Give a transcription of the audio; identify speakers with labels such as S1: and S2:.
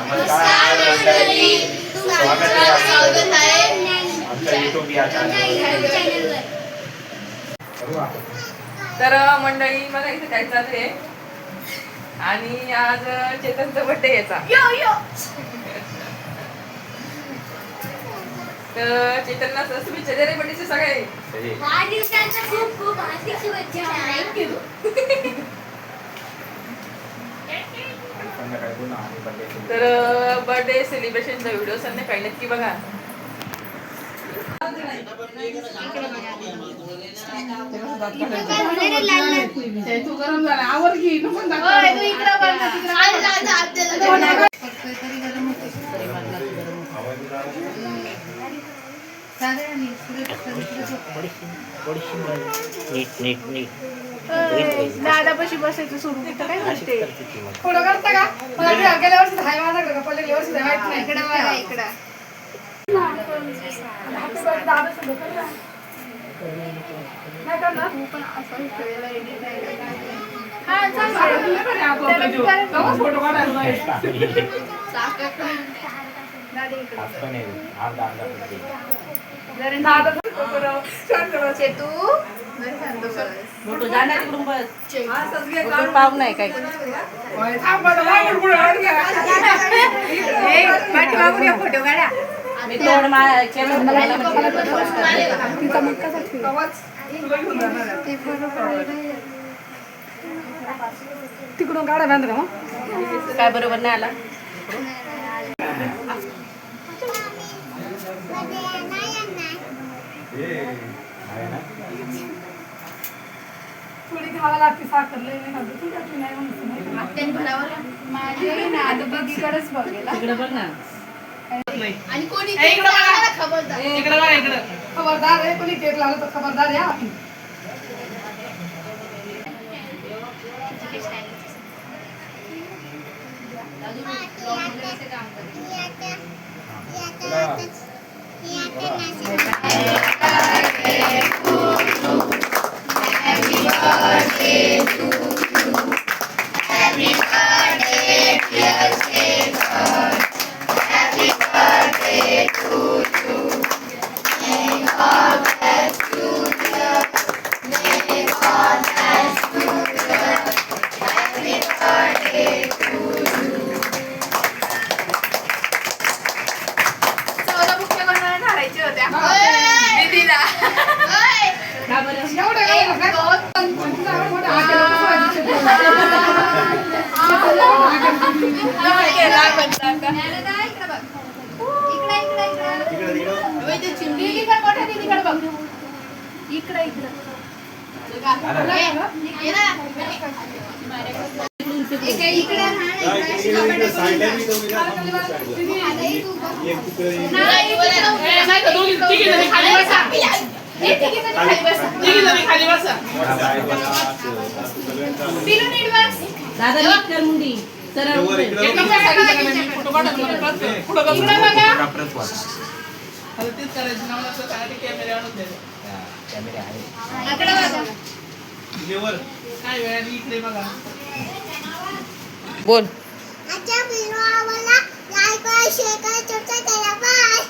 S1: नमस्कार मंडळी, स्वागत आहे आमच्या YouTube या चॅनलवर.
S2: तर मंडळी मला इथे काय चालू आहे आणि आज चेतनचा बर्थडे याचा. तर चेतनला शुभेच्छा दे रे बर्थडेचे सगळे.
S3: वाढदिवसाच्या खूप खूप हार्दिक शुभेच्छा. थँक्यू.
S2: तर बर्थडे सेलिब्रेशनचा व्हिडिओ संध्याकाळी नक्की बघा.
S4: तू गरम झाला आवर घे नको
S3: दादा पशी बसायचं सोडून तिथं काय करते
S4: थोडं करता का मला गेल्या वर्षी हाय माझ्याकडे का पहिले गेल्या वर्षी माहित नाही
S3: इकडं बघा इकडं
S4: दादा सुद्धा कर ना. नाही करणार
S3: तू पण असं सगळ्याला edit नाही करणार.
S4: फोटो काढायला
S3: चेतू
S2: पाव नाही काय
S3: फोटो काढा.
S2: मी तोड
S4: तिकडून काढा बांध का मग
S2: काय बरोबर नाही आला.
S4: थोडी खावा लागते साखर लई नाही खात तू टाकली नाही म्हणून
S3: आत्याने भरावर माझे ना आता बघीकडेच बघेल
S2: तिकडे बघ ना.
S3: आणि कोणी
S4: इकडं बघा.
S3: खबरदार
S4: इकडे बघा इकडे खबरदार आहे कोणी केक लावलं तर खबरदार या
S2: बोल.
S3: आजच्या व्हिडिओ आवडला लाईक करा शेअर करा सबस्क्राइब करा बाय.